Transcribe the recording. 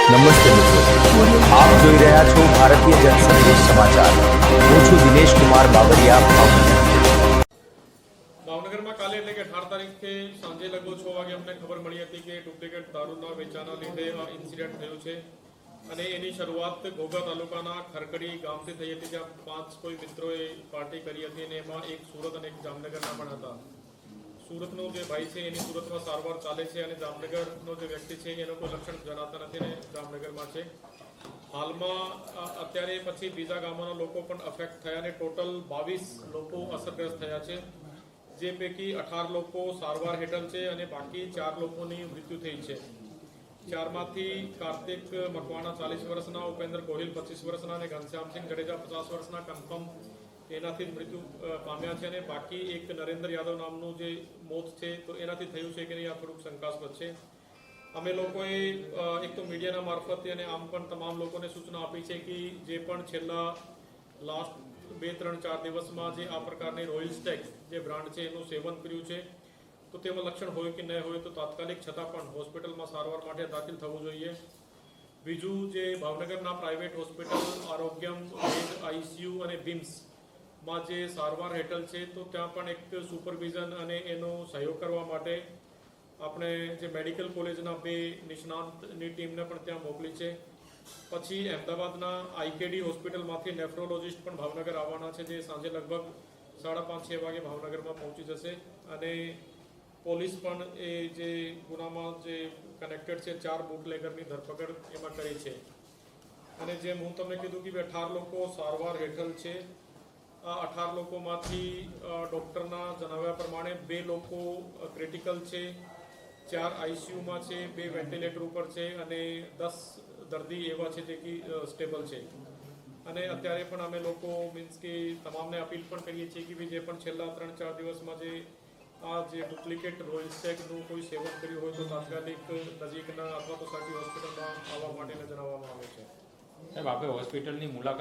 નમસ્તે મિત્રો, આપ જોઈ રહ્યા છો ભારતીય જનસંદેશ સમાચાર। હું છું દિનેશ કુમાર બાબરિયા, ભાવનગર। ભાવનગરમાં કાલે એટલે કે 18 તારીખે સાંજે લગભગ 6 વાગે અમને ખબર મળી હતી કે ડુપ્લિકેટ દારૂના વેચાણના લીધે આ ઇન્સિડન્ટ થયું છે અને એની શરૂઆત ઘોઘા તાલુકાના ખરકડી ગામથી થઈ હતી, જ્યાં 5 કોઈ મિત્રોએ પાર્ટી કરી હતી અને એમાં એક સુરત અને એક જામનગરના પણ હતા। સુરતનો જે ભાઈ છે એની સુરતમાં સારવાર ચાલે છે અને જામનગરનો જે વ્યક્તિ છે એનો કોઈ લક્ષણ જણાતા નથી અને જામનગરમાં છે। હાલમાં અત્યારે પછી બીજા ગામોના લોકો પણ અફેક્ટ થયા અને ટોટલ 22 લોકો અસરગ્રસ્ત થયા છે, જે પૈકી 18 લોકો સારવાર હેઠળ છે અને બાકી 4 લોકોની મૃત્યુ થઈ છે। 4માંથી કાર્તિક મકવાણા 40 વર્ષના, ઉપેન્દ્ર ગોહિલ 25 વર્ષના અને ઘનશ્યામસિંહ જડેજા 50 વર્ષના કન્ફર્મ એનાથી જ મૃત્યુ પામ્યા છે અને બાકી એક નરેન્દ્ર યાદવ નામનું જે મોત છે તો એનાથી થયું છે કે નહીં આ થોડુંક શંકાસ્પદ છે। અમે લોકોએ એક તો મીડિયાના મારફતે અને આમ પણ તમામ લોકોને સૂચના આપી છે કે જે પણ છેલ્લા લાસ્ટ 2, 3, 4 દિવસમાં જે આ પ્રકારની રોયલ સ્ટેક જે બ્રાન્ડ છે એનું સેવન કર્યું છે તો તેમાં લક્ષણ હોય કે ન હોય તો તાત્કાલિક છતાં પણ હોસ્પિટલમાં સારવાર માટે દાખલ થવું જોઈએ। બીજું, જે ભાવનગરના પ્રાઇવેટ હોસ્પિટલ આરોગ્યમ, આઈસીયુ અને બીમ્સમાં જે સારવાર હેઠળ છે તો ત્યાં પણ એક સુપરવિઝન અને એનો સહયોગ કરવા માટે આપણે જે મેડિકલ કોલેજના 2 નિષ્ણાંતની ટીમને પણ ત્યાં મોકલી છે। પછી અમદાવાદના આઈકેડી હોસ્પિટલમાંથી નેફ્રોલોજિસ્ટ પણ ભાવનગર આવવાના છે, જે સાંજે લગભગ 5:30-6 વાગે ભાવનગરમાં પહોંચી જશે અને પોલીસ પણ એ જે ગુનામાં જે કનેક્ટેડ છે 4 બુટલેગરની ધરપકડ એમાં કરી છે। અને જેમ હું તમને કીધું કે 18 લોકો સારવાર હેઠળ છે। આ 18 લોકોમાંથી ડૉક્ટરના જણાવ્યા પ્રમાણે 2 લોકો ક્રિટિકલ છે, 4 આઈસીયુમાં છે, 2 વેન્ટિલેટર ઉપર છે અને 10 દર્દી એવા છે જે કે સ્ટેબલ છે। અને અત્યારે પણ અમે લોકો મીન્સ કે તમામને અપીલ પણ કરીએ છીએ કે જે પણ છેલ્લા 3-4 દિવસમાં જે આ જે ડુપ્લિકેટ રોયલ સ્ટેકનું કોઈ સેવન કર્યું હોય તો તાત્કાલિક નજીકના અથવા તો સાચી હોસ્પિટલમાં આવવા માટેને જણાવવામાં આવે છે। સાહેબ, આપણે હોસ્પિટલની મુલાકાત